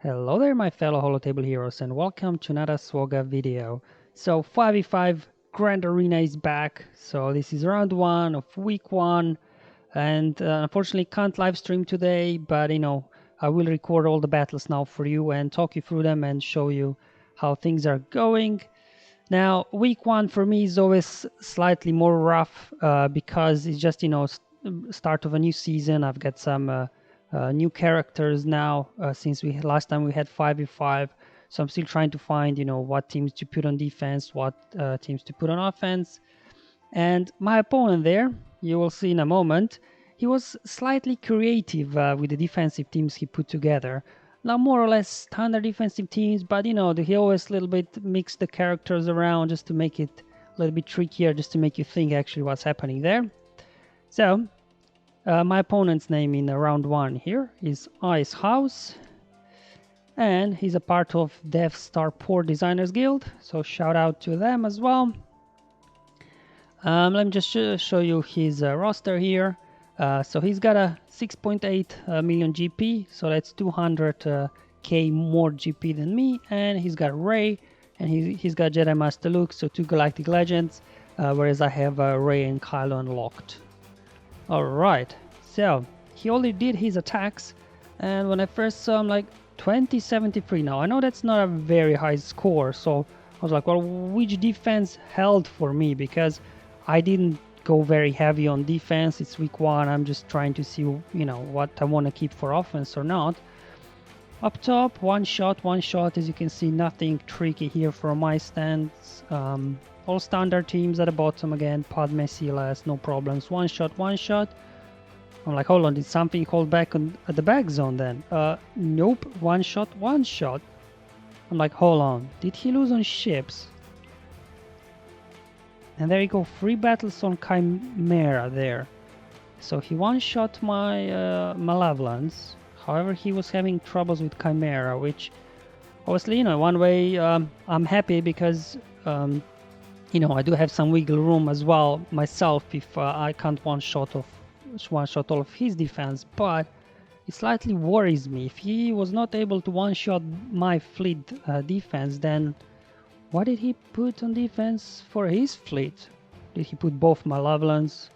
Hello there my fellow holotable heroes and welcome to another SWGOH video. So 5v5 Grand Arena is back, so this is round 1 of week 1 and unfortunately can't live stream today, but I will record all the battles now for you and talk you through them and show you how things are going. Now week 1 for me is always slightly more rough because it's just start of a new season. I've got some new characters now since last time we had 5v5, so I'm still trying to find what teams to put on defense, what teams to put on offense. And my opponent there, you will see in a moment, he was slightly creative with the defensive teams he put together. Now more or less standard defensive teams, but he always a little bit mixed the characters around just to make it a little bit trickier, just to make you think actually what's happening there. So my opponent's name in round 1 here is Ice House, and he's a part of Death Star Port Designers Guild, so shout out to them as well. Let me just show you his roster here. So he's got a 6.8 million GP, so that's 200k more GP than me, and he's got Rey, and he's got Jedi Master Luke, so 2 Galactic Legends, whereas I have Rey and Kylo unlocked. Alright, so he already did his attacks, and when I first saw him, like 2073. Now I know that's not a very high score, so I was like, well, which defense held for me, because I didn't go very heavy on defense. It's week 1, I'm just trying to see what I want to keep for offense or not. Up top, one shot, as you can see, nothing tricky here from my stance. All standard teams at the bottom again, Padme, CLS, no problems. One shot. I'm like, hold on, did something hold back at the back zone then? Nope, one shot. I'm like, hold on, did he lose on ships? And there you go, 3 battles on Chimera there. So he one-shot my Malevolence. However, he was having troubles with Chimera, which obviously, one way I'm happy because I do have some wiggle room as well myself if I can't one-shot all of his defense, but it slightly worries me. If he was not able to one-shot my fleet defense, then what did he put on defense for his fleet? Did he put both Malevolence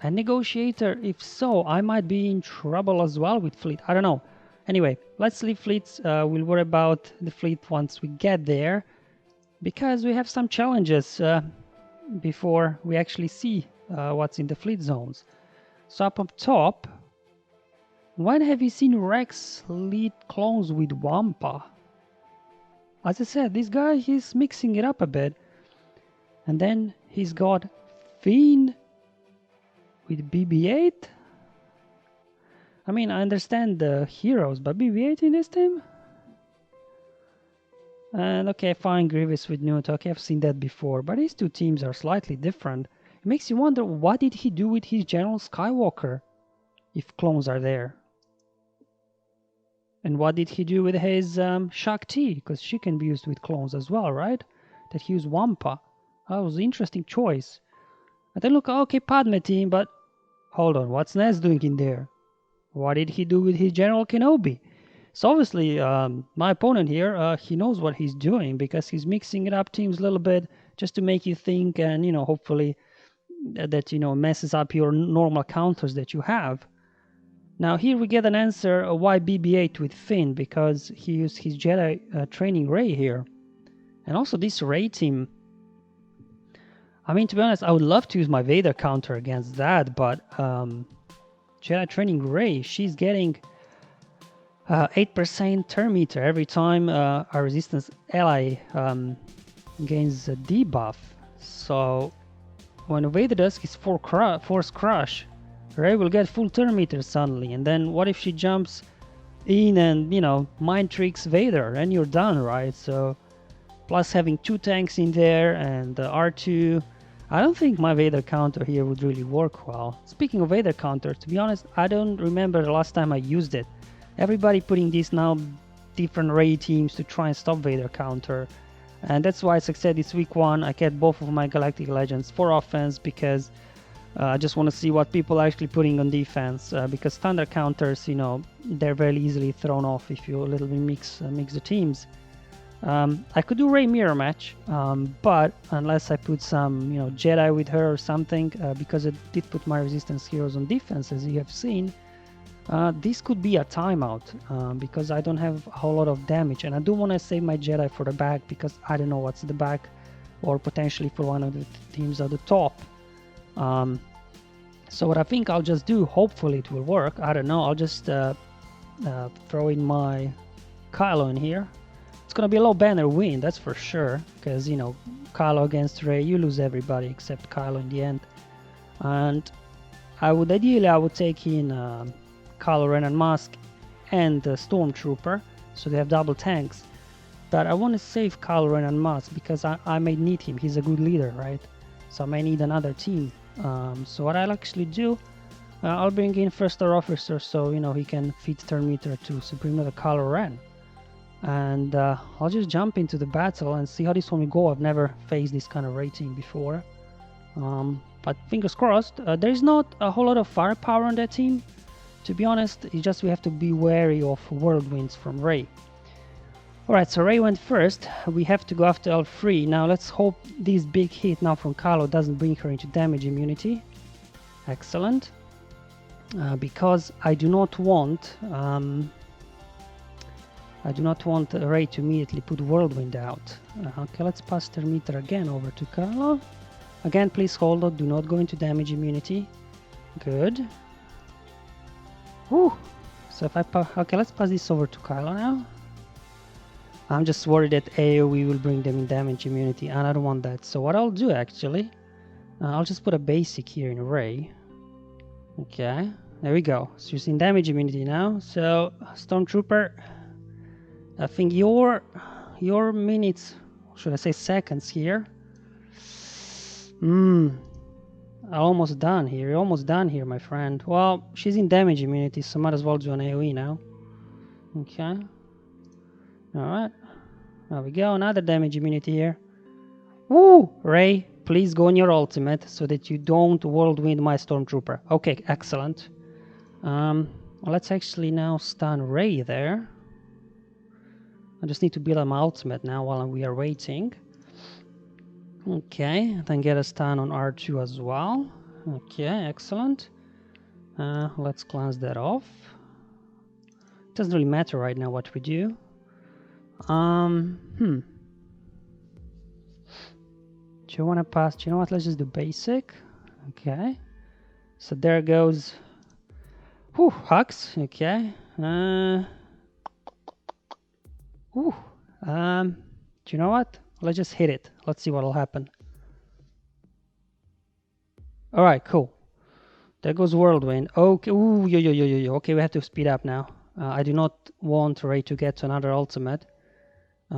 and Negotiator? If so, I might be in trouble as well with fleet. I don't know. Anyway, let's leave fleets. We'll worry about the fleet once we get there, because we have some challenges before we actually see what's in the fleet zones. So up top, when have you seen Rex lead clones with Wampa? As I said, this guy, he's mixing it up a bit. And then he's got Finn with BB-8. I mean, I understand the heroes, but BB-8 in this team? And okay, fine, Grievous with Newt. Okay, I've seen that before, but these two teams are slightly different. It makes you wonder, what did he do with his General Skywalker, if clones are there? And what did he do with his Shakti, because she can be used with clones as well, right? That he used Wampa. That was an interesting choice. And then look, okay, Padme team, but hold on, what's Nez doing in there? What did he do with his General Kenobi? So obviously, my opponent here, he knows what he's doing, because he's mixing it up teams a little bit just to make you think, and hopefully that messes up your normal counters that you have. Now here we get an answer why BB-8 with Finn, because he used his Jedi training Rey here. And also this Rey team, I mean, to be honest, I would love to use my Vader counter against that, but Jedi training Rey, she's getting 8% turn meter every time a resistance ally gains a debuff. So when Vader does his Force Crush, Rey will get full turn meter suddenly, and then what if she jumps in and mind tricks Vader, and you're done, right? So plus having 2 tanks in there and R2, I don't think my Vader counter here would really work well. Speaking of Vader counter, to be honest, I don't remember the last time I used it. Everybody putting these now different Rey teams to try and stop Vader counter, and that's why, as I said, this week 1 I kept both of my Galactic Legends for offense, because I just want to see what people are actually putting on defense, because standard counters, you know, they're very easily thrown off if you a little bit mix the teams. I could do Rey mirror match, but unless I put some, you know, Jedi with her or something, because it did put my resistance heroes on defense, as you have seen, this could be a timeout, because I don't have a whole lot of damage, and I do want to save my Jedi for the back, because I don't know what's the back, or potentially for one of the teams at the top. So what I think I'll just do, hopefully it will work, I don't know, I'll just throw in my Kylo in here. It's gonna be a low banner win, that's for sure, because, you know, Kylo against Rey, you lose everybody except Kylo in the end. And I would take in Kylo Ren and Musk and the Stormtrooper, so they have double tanks. But I want to save Kylo Ren and Musk because I may need him. He's a good leader, right? So I may need another team. So what I'll actually do, I'll bring in first star officer, so, you know, he can feed turn meter to Supreme Leader Kylo Ren. And I'll just jump into the battle and see how this one will go. I've never faced this kind of rating before. But fingers crossed. There is not a whole lot of firepower on that team. To be honest, it's just we have to be wary of whirlwinds from Rey. Alright, so Rey went first. We have to go after L3. Now let's hope this big hit now from Kylo doesn't bring her into damage immunity. Excellent. Because I do not want Rey to immediately put whirlwind out. Okay, let's pass the meter again over to Kylo. Again, please hold on, do not go into damage immunity. Good. Whew. So if I okay, let's pass this over to Kylo now. I'm just worried that AoE will bring them in damage immunity, and I don't want that. So what I'll do actually, I'll just put a basic here in Rey. Okay, there we go. So she's in damage immunity now. So Stormtrooper, I think your minutes, should I say seconds here? Almost done here. You're almost done here, my friend. Well, she's in damage immunity, so might as well do an AoE now. Okay. Alright. There we go. Another damage immunity here. Woo! Rey, please go on your ultimate so that you don't whirlwind my Stormtrooper. Okay, excellent. Let's actually now stun Rey there. I just need to build my ultimate now while we are waiting. Okay, then get a stun on R2 as well. Okay, excellent. Let's cleanse that off. It doesn't really matter right now what we do. Do you want to pass? Do you know what? Let's just do basic. Okay. So there goes. Whew, Hux. Okay. Do you know what? Let's just hit it. Let's see what'll happen. Alright, cool. There goes Whirlwind. Okay, ooh, yo. Okay, we have to speed up now. I do not want Rey to get to another ultimate.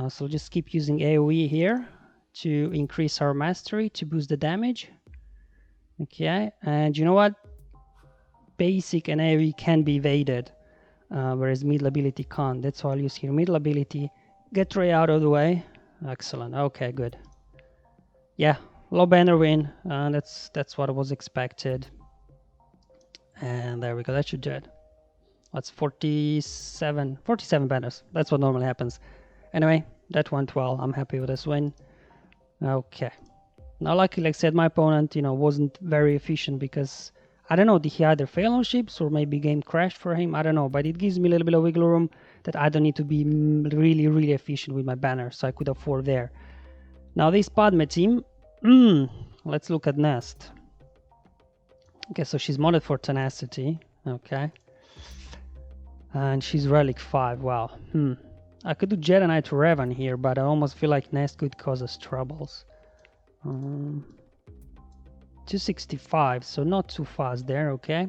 So just keep using AoE here to increase our mastery, to boost the damage. Okay, and you know what? Basic and AoE can be evaded, whereas middle ability can't. That's why I'll use here middle ability. Get Rey out of the way. Excellent. Okay, good. Yeah, low banner win. That's what was expected. And there we go. That should do it. That's 47 banners. That's what normally happens. Anyway, that went well. I'm happy with this win. Okay. Now, luckily, like I said, my opponent, wasn't very efficient because I don't know, did he either fail on ships or maybe game crashed for him? I don't know, but it gives me a little bit of wiggle room that I don't need to be really, really efficient with my banner, so I could afford there. Now, this Padme team, let's look at Nest. Okay, so she's modded for tenacity. Okay. And she's relic 5. Wow. I could do Jedi Knight to Revan here, but I almost feel like Nest could cause us troubles. 265, so not too fast there, okay.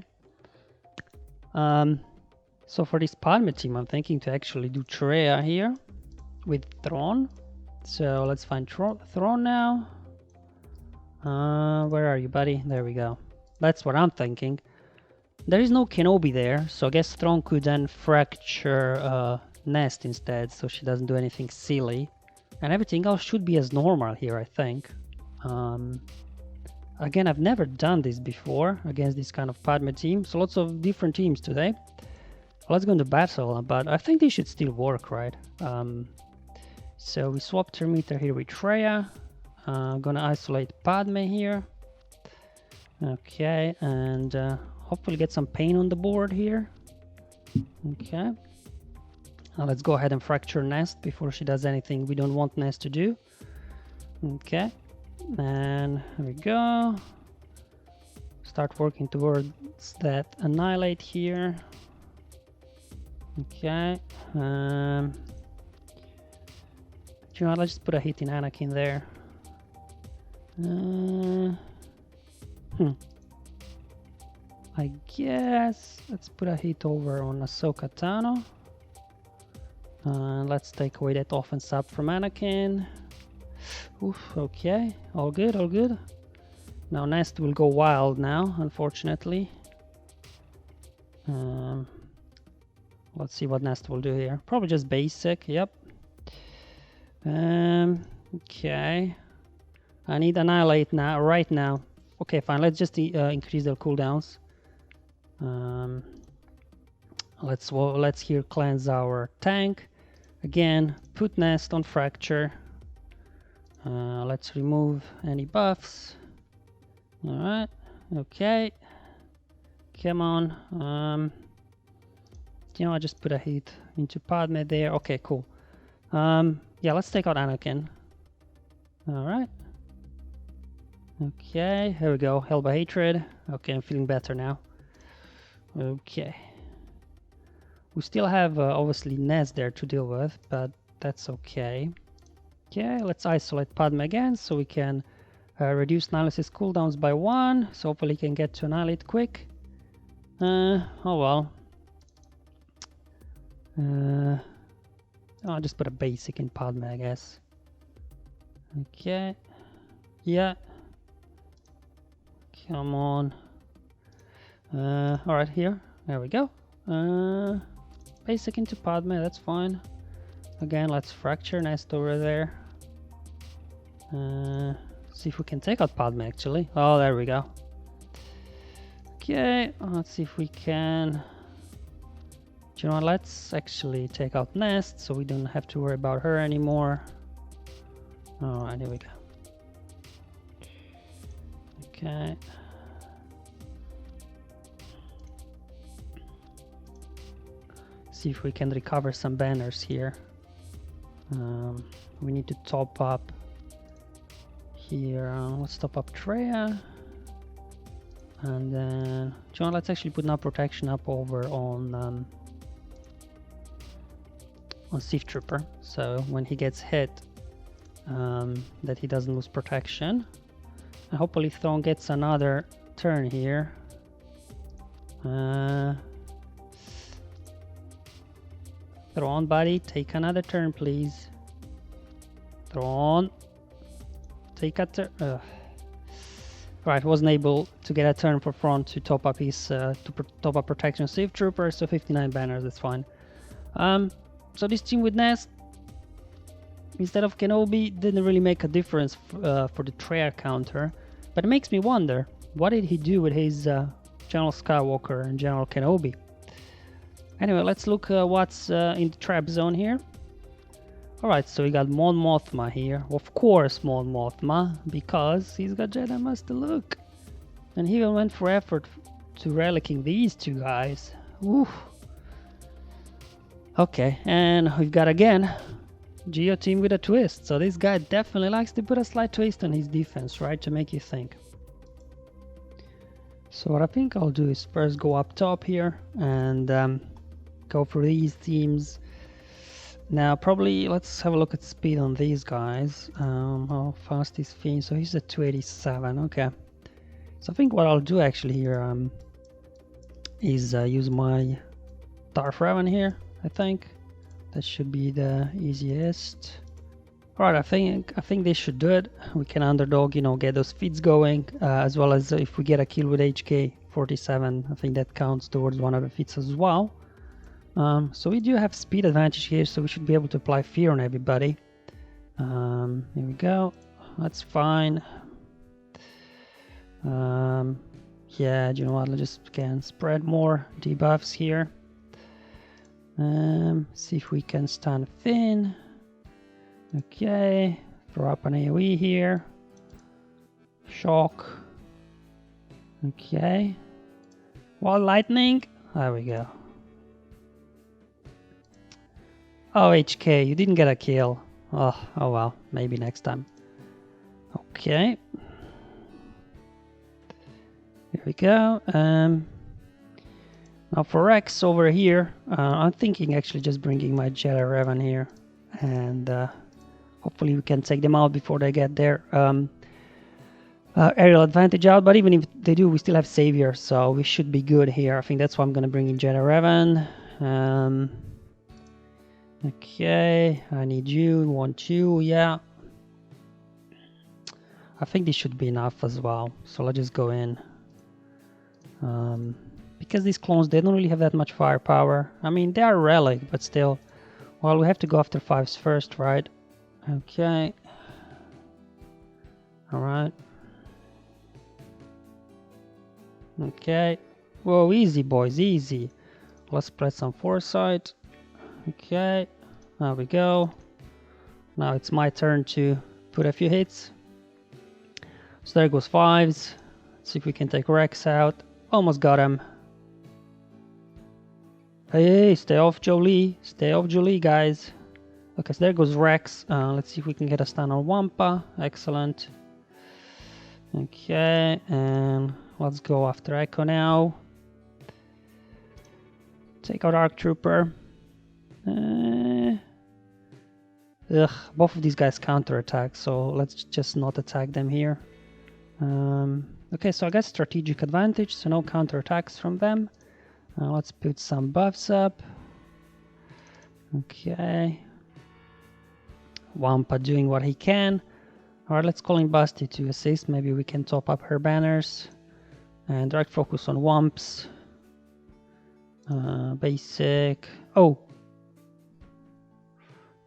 So for this Padme team, I'm thinking to actually do Traya here with Thrawn. So let's find Thrawn now. Where are you, buddy? There we go. That's what I'm thinking. There is no Kenobi there, so I guess Thrawn could then fracture Nest instead, so she doesn't do anything silly. And everything else should be as normal here, I think. again, I've never done this before against this kind of Padme team, so lots of different teams today. Let's go into battle, but I think they should still work, right? So we swap Terminator here with Traya. I'm gonna isolate Padme here. Okay, and hopefully get some pain on the board here. Okay. Now let's go ahead and fracture Nest before she does anything we don't want Nest to do. Okay, and here we go. Start working towards that Annihilate here. Okay. You know what, let's just put a hit in Anakin there. I guess let's put a hit over on Ahsoka Tano. Let's take away that offense up from Anakin. Oof, okay, all good, all good. Now Nest will go wild now, unfortunately. Let's see what Nest will do here. Probably just basic, yep. Okay. I need Annihilate now, right now. Okay, fine, let's just increase their cooldowns. Let's here cleanse our tank. Again, put Nest on Fracture. Let's remove any buffs. Alright, okay. Come on. You know, I just put a hit into Padme there. Okay, cool. Yeah, let's take out Anakin. Alright. Okay, here we go. Hell by Hatred. Okay, I'm feeling better now. Okay. We still have obviously Nest there to deal with, but that's okay. Okay, let's isolate Padme again so we can reduce Nihilis's cooldowns by 1. So hopefully he can get to Annihilate quick. Oh well. I'll just put a basic in Padme, I guess. Okay. Yeah. Come on. Alright, here. There we go. Basic into Padme, that's fine. Again, let's fracture Nest over there. See if we can take out Padme, actually. Oh, there we go. Okay, let's see if we can... Do you know what, let's actually take out Nest so we don't have to worry about her anymore. Alright, here we go. Okay. See if we can recover some banners here. We need to top up here. Let's top up Traya. And then, John, let's actually put now protection up over on Thief Trooper. So when he gets hit, that he doesn't lose protection. And hopefully Thrawn gets another turn here. Thrawn, buddy, take another turn, please. Thrawn, take a turn. Right, wasn't able to get a turn for Thrawn to top up his top up protection Thief Trooper, so 59 banners, that's fine. So this team with Nest, instead of Kenobi, didn't really make a difference for the Traya counter, but it makes me wonder, what did he do with his General Skywalker and General Kenobi? Anyway, let's look what's in the trap zone here. Alright, so we got Mothma here. Of course Mothma, because he's got Jedi Master Luke. And he even went for effort to relicking these two guys. Oof. Okay, and we've got again Geo team with a twist. So this guy definitely likes to put a slight twist on his defense, right? To make you think. So what I think I'll do is first go up top here and go for these teams. Now probably let's have a look at speed on these guys. How fast is Fiend? So he's at 287. Okay. So I think what I'll do actually here is use my Darth Revan here. I think that should be the easiest. Alright, I think they should do it. We can underdog, you know, get those feeds going, as well as if we get a kill with HK47, I think that counts towards one of the feats as well. So we do have speed advantage here, so we should be able to apply fear on everybody. Here we go. That's fine. Yeah, you know what, let's just can spread more debuffs here. See if we can stun Finn. Okay, throw up an AoE here. Shock. Okay. Wall lightning. There we go. Oh, HK, you didn't get a kill. Oh well, maybe next time. Okay. Here we go. Now for Rex over here, I'm thinking actually just bringing my Jedi Revan here, and hopefully we can take them out before they get their aerial advantage out. But even if they do, we still have Savior, so we should be good here. I think that's why I'm gonna bring in Jedi Revan. Okay, I need you. 1, 2, yeah. I think this should be enough as well. So let's just go in. Because these clones, they don't really have that much firepower. I mean, they are relic, but still. Well, we have to go after 5s first, right? Okay. Alright. Okay. Whoa, easy, boys, easy. Let's spread some foresight. Okay. There we go. Now it's my turn to put a few hits. So there goes 5s. Let's see if we can take Rex out. Almost got him. Hey, stay off Jolie. Stay off Jolie, guys. Okay, so there goes Rex. Let's see if we can get a stun on Wampa. Excellent. Okay, and let's go after Echo now. Take out Arc Trooper. Both of these guys counterattack, so let's just not attack them here. Okay, so I got strategic advantage, so no counterattacks from them. Let's put some buffs up. Okay. Wampa doing what he can. Alright, let's call in Basti to assist. Maybe we can top up her banners. And direct focus on Wumps. Basic. Oh!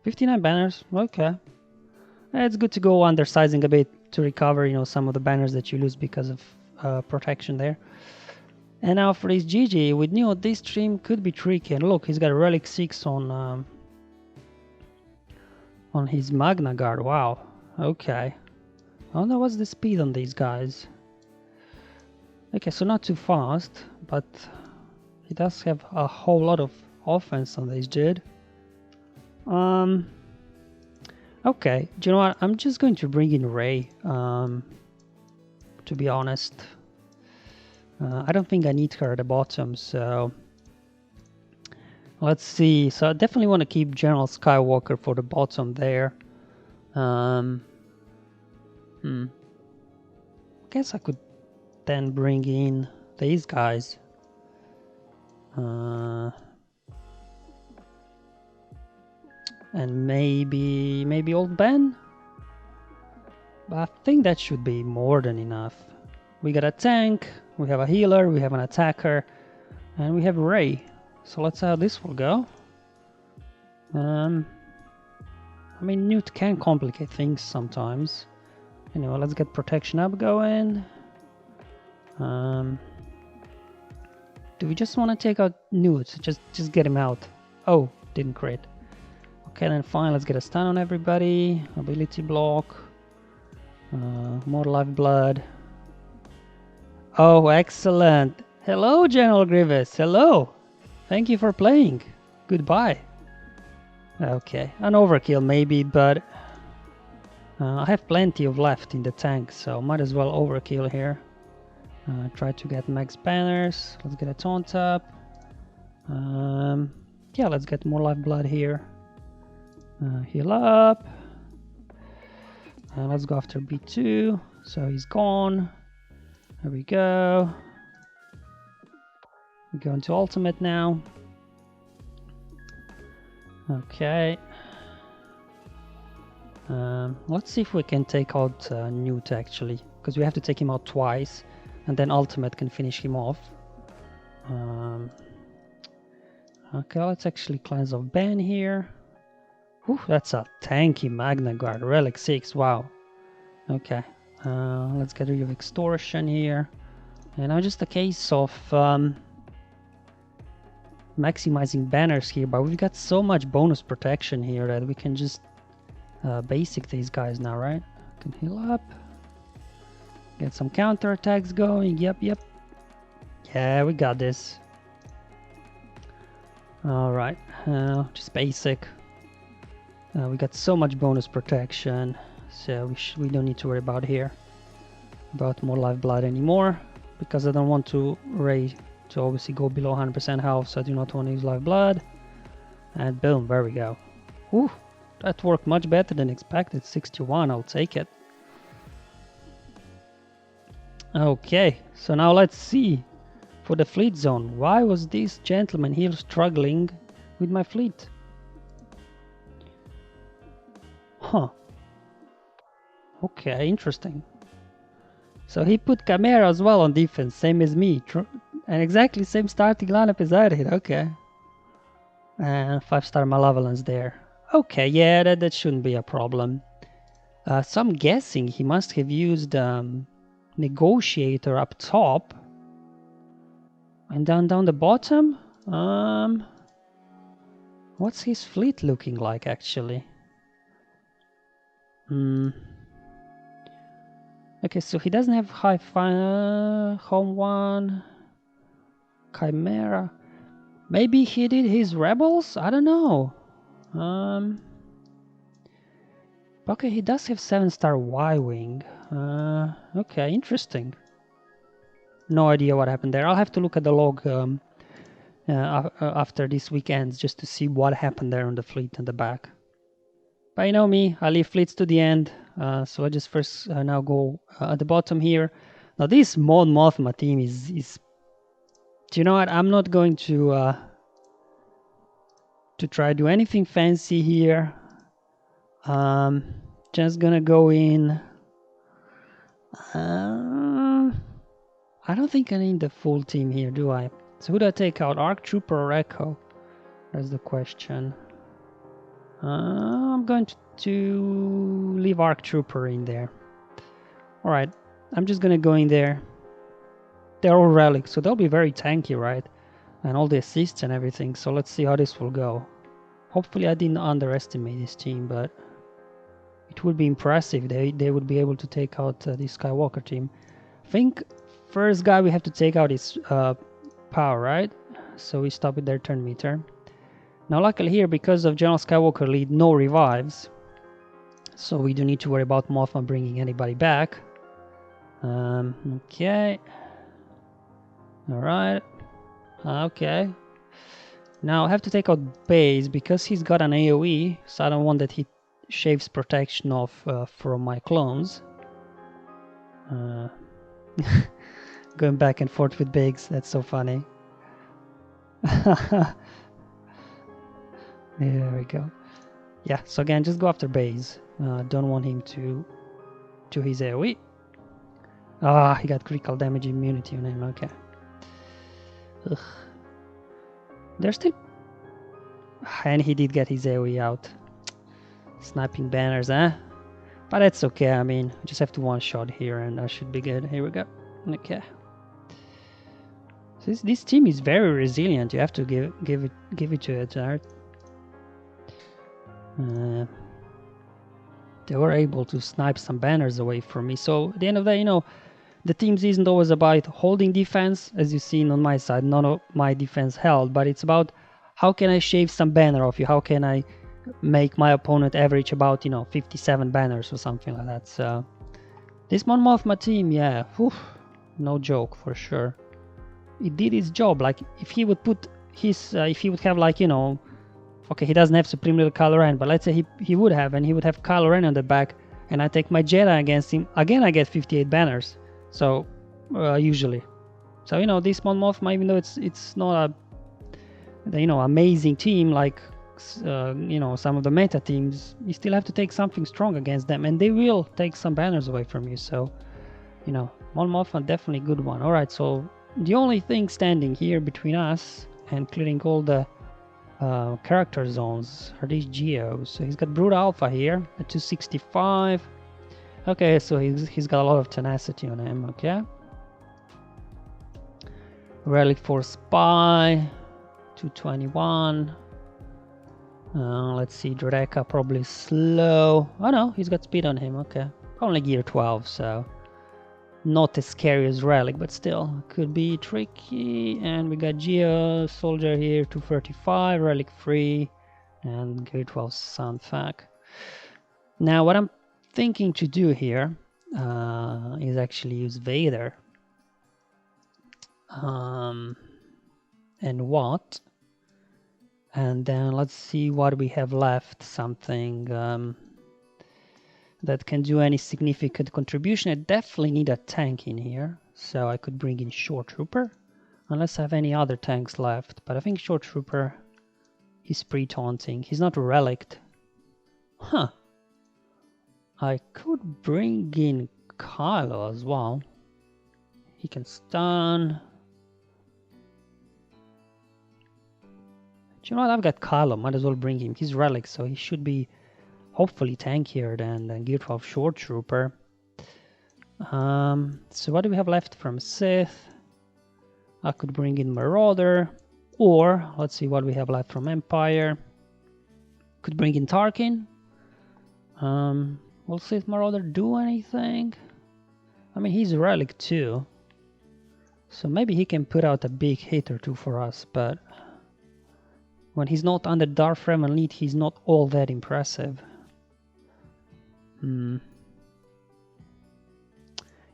59 banners. Okay. It's good to go undersizing a bit to recover, you know, some of the banners that you lose because of protection there. And now for his GG, we knew this stream could be tricky. And look, he's got a Relic 6 on his Magna Guard. Wow. Okay. I wonder what's the speed on these guys. Okay, so not too fast, but he does have a whole lot of offense on this dude. Okay, do you know what? I'm just going to bring in Rey, to be honest. I don't think I need her at the bottom, so let's see. So I definitely want to keep General Skywalker for the bottom there. Guess I could then bring in these guys. And maybe Old Ben? But I think that should be more than enough. We got a tank, we have a healer, we have an attacker, and we have Rey. So let's see how this will go. I mean, Newt can complicate things sometimes. Anyway, let's get protection up going. Do we just want to take out Newt? Just get him out. Oh, didn't crit. Okay, then fine, let's get a stun on everybody. Ability block. More lifeblood. Oh, excellent. Hello, General Grievous. Hello. Thank you for playing. Goodbye. Okay, an overkill maybe, but I have plenty of left in the tank, so might as well overkill here. Try to get max banners. Let's get a taunt up. Yeah, let's get more lifeblood here. Heal up. Let's go after B2. So he's gone. There we go. We go into ultimate now. Okay. Let's see if we can take out Newt actually, because we have to take him out twice, and then ultimate can finish him off. Okay, let's actually cleanse off Ben here. Whew, that's a tanky Magna Guard, Relic 6, wow. Okay, Let's get rid of extortion here. And now just a case of maximizing banners here, but we've got so much bonus protection here that we can just basic these guys now, right? Can heal up, get some counter attacks going. Yep. Yeah, we got this. All right, just basic. We got so much bonus protection, so we don't need to worry about more lifeblood anymore, because I don't want to obviously go below 100% health, so I do not want to use lifeblood. And boom, there we go. Whew, that worked much better than expected. 61, I'll take it. Okay, so now let's see for the fleet zone. Why was this gentleman here struggling with my fleet? Huh. Okay, interesting. So he put Chimera as well on defense, same as me. And exactly same starting lineup as I did. Okay. And 5-star Malevolence there. Okay, yeah, that shouldn't be a problem. So I'm guessing he must have used Negotiator up top. And down the bottom? What's his fleet looking like, actually? Okay, so he doesn't have home one. Chimera. Maybe he did his rebels? I don't know. Okay, he does have 7-star Y-Wing. Okay, interesting. No idea what happened there. I'll have to look at the log after this weekend just to see what happened there on the fleet in the back. But you know me, I leave fleets to the end. So I just first now go at the bottom here. Now this Mothma team is... Do you know what? I'm not going to try to do anything fancy here. Just gonna go in. I don't think I need the full team here, do I? So who do I take out? ARC Trooper or Echo? That's the question. I'm going to leave ARC Trooper in there. Alright, I'm just gonna go in there. They're all relics, so they'll be very tanky, right? And all the assists and everything, so let's see how this will go. Hopefully I didn't underestimate this team, but it would be impressive. They would be able to take out this Skywalker team. I think first guy we have to take out is Power, right? So we stop with their turn meter. Now luckily here, because of General Skywalker lead, no revives. So we don't need to worry about Mothma bringing anybody back. Okay. Alright. Okay. Now I have to take out Base because he's got an AoE, so I don't want that he shaves protection off from my clones. Going back and forth with Biggs, that's so funny. There we go. Yeah, so again, just go after Base. Don't want him to his AoE. Ah, he got critical damage immunity on him, okay. Ugh. They're still... And he did get his AoE out. Sniping banners, eh? But that's okay, I mean, just have to one-shot here and that should be good. Here we go. Okay. So this team is very resilient, you have to give it to it, right? They were able to snipe some banners away from me. So at the end of the day, you know, the teams isn't always about holding defense, as you've seen on my side. None of my defense held, but it's about how can I shave some banner off you? How can I make my opponent average about, you know, 57 banners or something like that? So this Mothma team, yeah, whew, no joke for sure. It did its job. Like if he would put his, if he would have like, you know, okay, he doesn't have Supreme Little Kylo Ren, but let's say he would have, and he would have Kylo Ren on the back, and I take my Jedi against him, again I get 58 banners. So usually, so you know, this Mothma, even though it's not a, you know, amazing team like you know, some of the meta teams, you still have to take something strong against them, and they will take some banners away from you. So you know, Mothma definitely a good one. All right, so the only thing standing here between us and clearing all the character zones are these Geos. So he's got Brood Alpha here at 265. Okay, so he's got a lot of tenacity on him, okay. Relic for Spy, 221. Let's see, Dreka probably slow. Oh no, he's got speed on him, okay. Only gear 12, so not as scary as Relic, but still could be tricky. And we got Geos, Soldier here, 235, Relic free, and gear 12 Soundfac. Now what I'm thinking to do here is actually use Vader. And what? And then let's see what we have left. Something that can do any significant contribution. I definitely need a tank in here, so I could bring in Short Trooper, unless I have any other tanks left. But I think Short Trooper, he's pre-taunting. He's not relict. Huh. I could bring in Kylo as well. He can stun. Do you know what? I've got Kylo. Might as well bring him. He's relic, so he should be hopefully tankier than Gear 12 Short Trooper. So what do we have left from Sith? I could bring in Marauder, or let's see what we have left from Empire. Could bring in Tarkin. Will Sith Marauder do anything? I mean, he's a relic too, so maybe he can put out a big hit or two for us, but when he's not under Darth Revan lead, he's not all that impressive. Do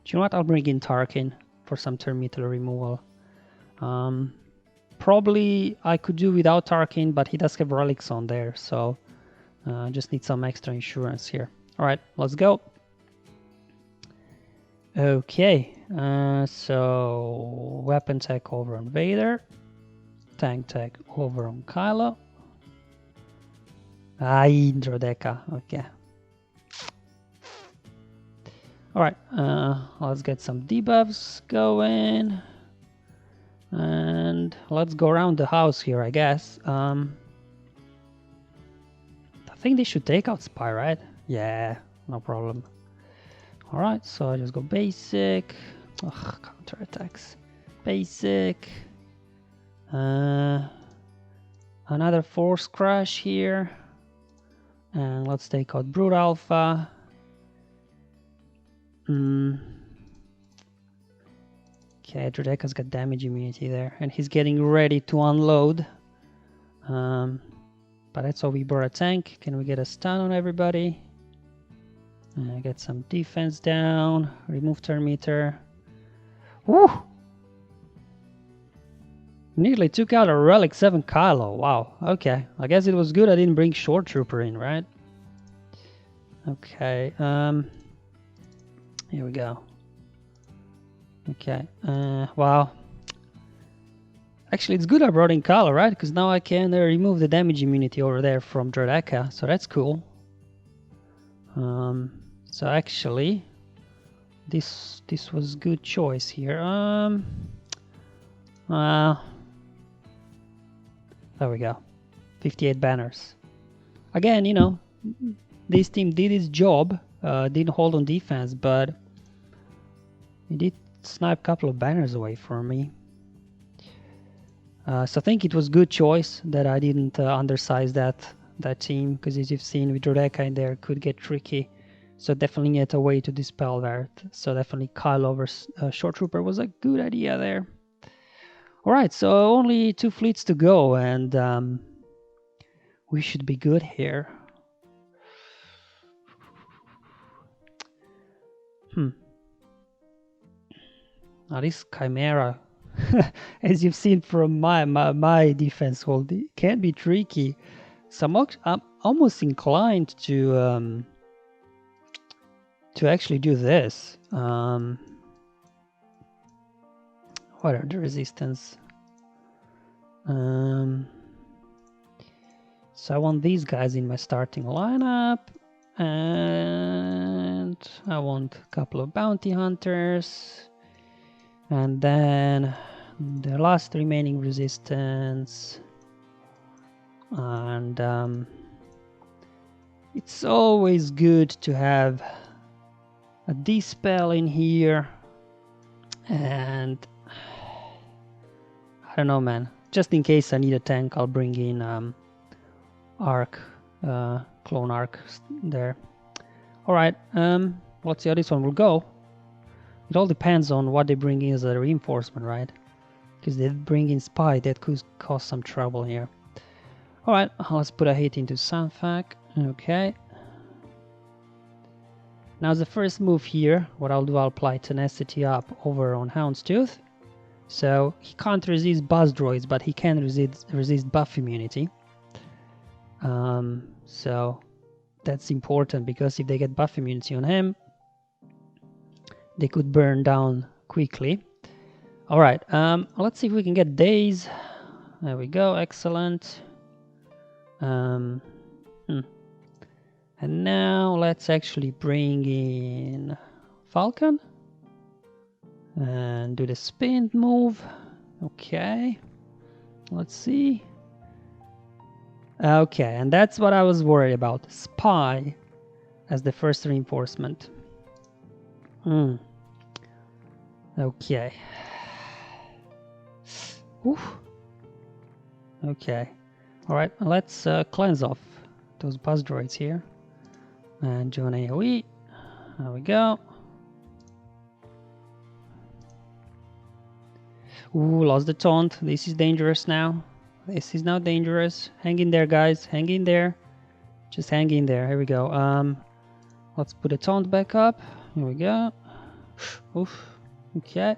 you know what? I'll bring in Tarkin for some Termital removal. Probably I could do without Tarkin, but he does have relics on there, so just need some extra insurance here. Alright, let's go. Okay, so weapon tech over on Vader. Tank tech over on Kylo. Droideka, okay. Alright, let's get some debuffs going. And let's go around the house here, I guess. I think they should take out Spy, right? Yeah, no problem. Alright, so I just go basic. Ugh, counterattacks. Basic. Another Force Crash here. And let's take out Brute Alpha. Okay, Droideka's got damage immunity there, and he's getting ready to unload. But that's all. We brought a tank. Can we get a stun on everybody? Get some defense down. Remove turn meter. Woo! Nearly took out a Relic 7 Kylo. Wow. Okay. I guess it was good I didn't bring Short Trooper in, right? Okay. Here we go. Okay. Wow. Actually, it's good I brought in Kylo, right? Because now I can remove the damage immunity over there from Droideka. So that's cool. So actually, this was good choice here. There we go. 58 banners. Again, you know, this team did its job. Didn't hold on defense, but he did snipe a couple of banners away from me. So I think it was good choice that I didn't undersize that team, because as you've seen with Droideka in there, could get tricky. So definitely need a way to dispel that. So definitely Kylo over Short Trooper was a good idea there. Alright, so only 2 fleets to go, and we should be good here. Now this Chimera, as you've seen from my defense hold, it can be tricky. So I'm almost inclined to actually do this. What are the resistance? So I want these guys in my starting lineup, and I want a couple of bounty hunters, and then the last remaining resistance. And it's always good to have a dispel in here, and I don't know, man. Just in case I need a tank, I'll bring in Arc, Clone Arc there. Alright, let's see how this one will go. It all depends on what they bring in as a reinforcement, right? Because they bring in Spy, that could cause some trouble here. Alright, let's put a hit into Sanfak. Okay. Now as the first move here, what I'll do, I'll apply Tenacity up over on Houndstooth. So he can't resist Buzz Droids, but he can resist buff immunity. So that's important, because if they get buff immunity on him, they could burn down quickly. Alright, let's see if we can get Daze. There we go, excellent. And now let's actually bring in Falcon and do the spin move. Okay, let's see. Okay, and that's what I was worried about. Spy as the first reinforcement. Okay. Oof. Okay. Alright, let's cleanse off those buzz droids here. And join AoE. There we go. Ooh, lost the taunt. This is dangerous now. This is now dangerous. Hang in there, guys. Hang in there. Just hang in there. Here we go. Let's put the taunt back up. Here we go. Oof. Okay.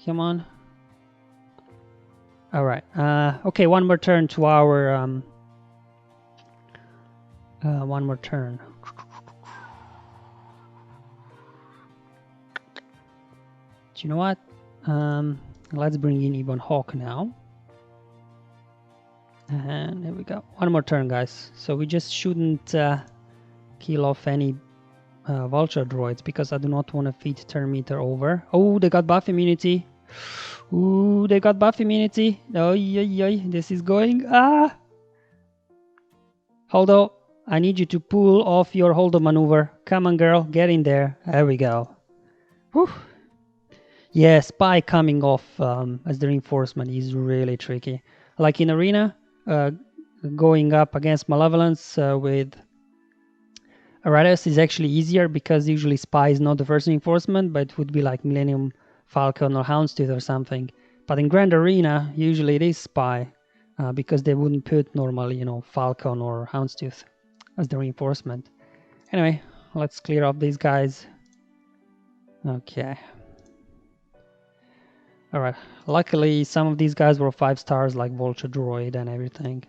Come on. Alright. Okay, one more turn to our... one more turn. Do you know what? Let's bring in Ebon Hawk now. And there we go. One more turn, guys. So we just shouldn't kill off any vulture droids, because I do not want to feed Terminator over. Oh, they got buff immunity. Ooh, they got buff immunity. Oh, this is going. Ah! Holdo, I need you to pull off your Holdo maneuver. Come on, girl. Get in there. There we go. Whew. Yeah, Spy coming off as the reinforcement is really tricky. Like in Arena, going up against Malevolence with Raddus is actually easier, because usually Spy is not the first reinforcement, but it would be like Millennium Falcon or Houndstooth or something. But in Grand Arena, usually it is Spy, because they wouldn't put normally, you know, Falcon or Houndstooth as the reinforcement. Anyway, let's clear up these guys. Okay. Alright, luckily some of these guys were 5 stars, like Vulture Droid and everything.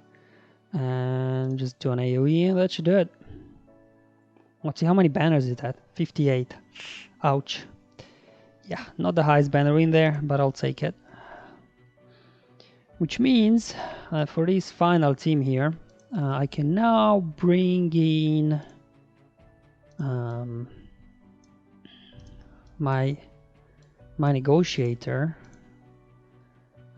And just do an AoE, and that should do it. Let's see, how many banners is that? 58. Ouch. Yeah, not the highest banner in there, but I'll take it. Which means, for this final team here, I can now bring in my Negotiator.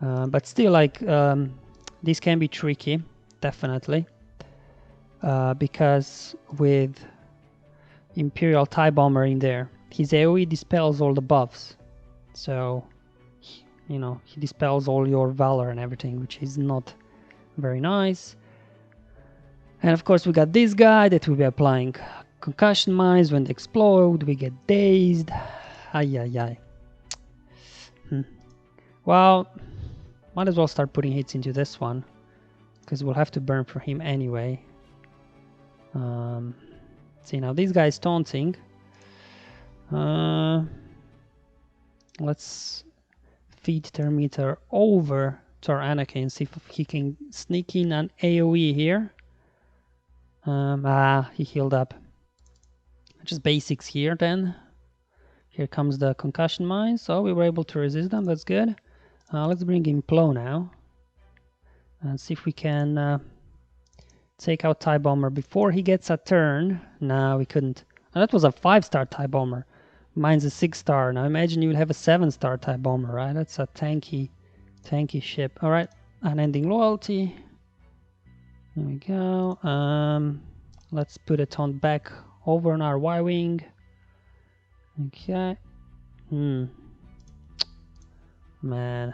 But still, like, this can be tricky, definitely. Because with Imperial TIE Bomber in there, his AoE dispels all the buffs. So, you know, he dispels all your Valor and everything, which is not very nice. And of course we got this guy that will be applying concussion mines when they explode. We get dazed. Ay. Well, might as well start putting hits into this one, because we'll have to burn for him anyway. See, now this guy is taunting. Let's feed Terminator over to our Anakin, see if he can sneak in an AoE here. He healed up. Just basics here then. Here comes the concussion mine, so we were able to resist them, that's good. Let's bring in Plo now. And see if we can take out TIE Bomber before he gets a turn. No, we couldn't. And that was a 5-star TIE Bomber. Mine's a 6-star. Now imagine you would have a 7-star TIE Bomber, right? That's a tanky ship. Alright, unending loyalty. There we go. Let's put a taunt back over on our Y-Wing. Okay. Man.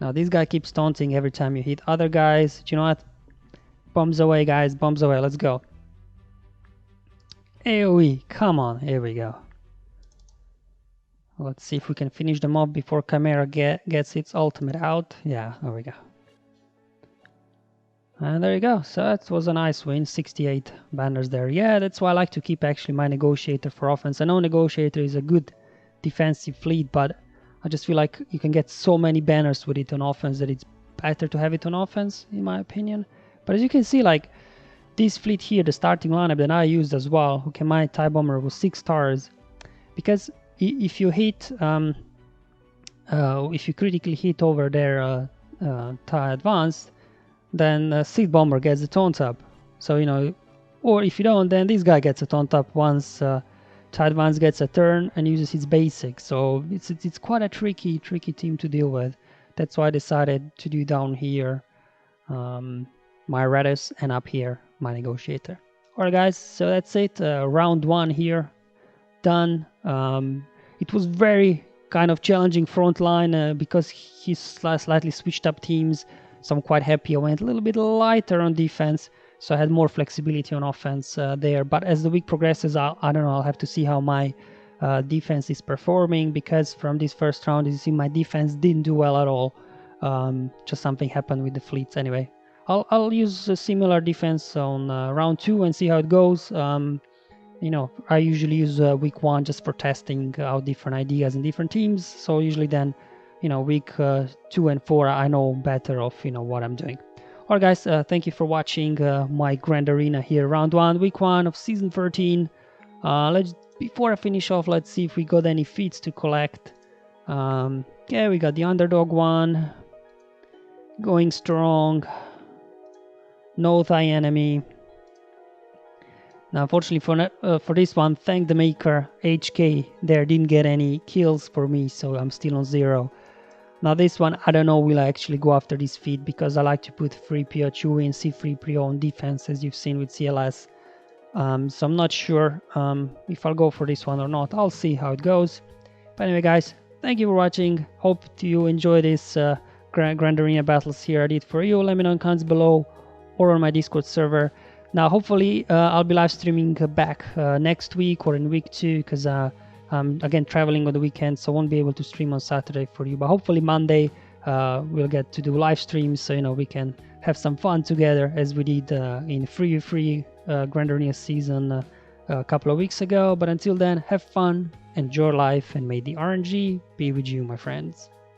Now this guy keeps taunting every time you hit other guys. Do you know what? Bombs away, guys. Bombs away. Let's go. AoE. Come on. Here we go. Let's see if we can finish the mob before Chimera gets its ultimate out. Yeah, there we go. And there you go. So that was a nice win. 68 banners there. Yeah, that's why I like to keep actually my Negotiator for offense. I know Negotiator is a good defensive fleet, but I just feel like you can get so many banners with it on offense that it's better to have it on offense, in my opinion. But as you can see, like this fleet here, the starting lineup that I used as well, okay, my TIE Bomber was 6 stars. Because if you hit, if you critically hit over their TIE Advanced, then Seed Bomber gets a taunt up. So, you know, or if you don't, then this guy gets a taunt up once TIE Advance gets a turn and uses his basic. So it's quite a tricky team to deal with. That's why I decided to do down here my Raddus and up here my Negotiator. Alright guys, so that's it. Round 1 here done. It was very kind of challenging front line because he slightly switched up teams. So I'm quite happy I went a little bit lighter on defense, so I had more flexibility on offense there. But as the week progresses, I don't know, I'll have to see how my defense is performing, because from this first round, as you see, my defense didn't do well at all. Just something happened with the fleets anyway. I'll use a similar defense on round 2 and see how it goes. You know, I usually use week 1 just for testing out different ideas in different teams. So usually then, you know, week 2 and 4, I know better of, you know, what I'm doing. Alright guys, thank you for watching my Grand Arena here, round 1, week 1 of season 13. Before I finish off, let's see if we got any feats to collect. Yeah, we got the underdog one, going strong, no TIE enemy. Now, unfortunately for this one, thank the maker, HK, there didn't get any kills for me, so I'm still on 0. Now this one, I don't know will I actually go after this feat, because I like to put 3PO Chewie and C3PO on defense, as you've seen with CLS. So I'm not sure if I'll go for this one or not. I'll see how it goes. But anyway guys, thank you for watching. Hope you enjoy this Grand Arena battles here I did for you. Let me know in comments below or on my Discord server. Now hopefully I'll be live streaming back next week or in week 2, because I'm again traveling on the weekend, so I won't be able to stream on Saturday for you. But hopefully Monday we'll get to do live streams, so you know we can have some fun together as we did in free Grand Arena season a couple of weeks ago. But until then, have fun, enjoy life, and may the RNG be with you, my friends.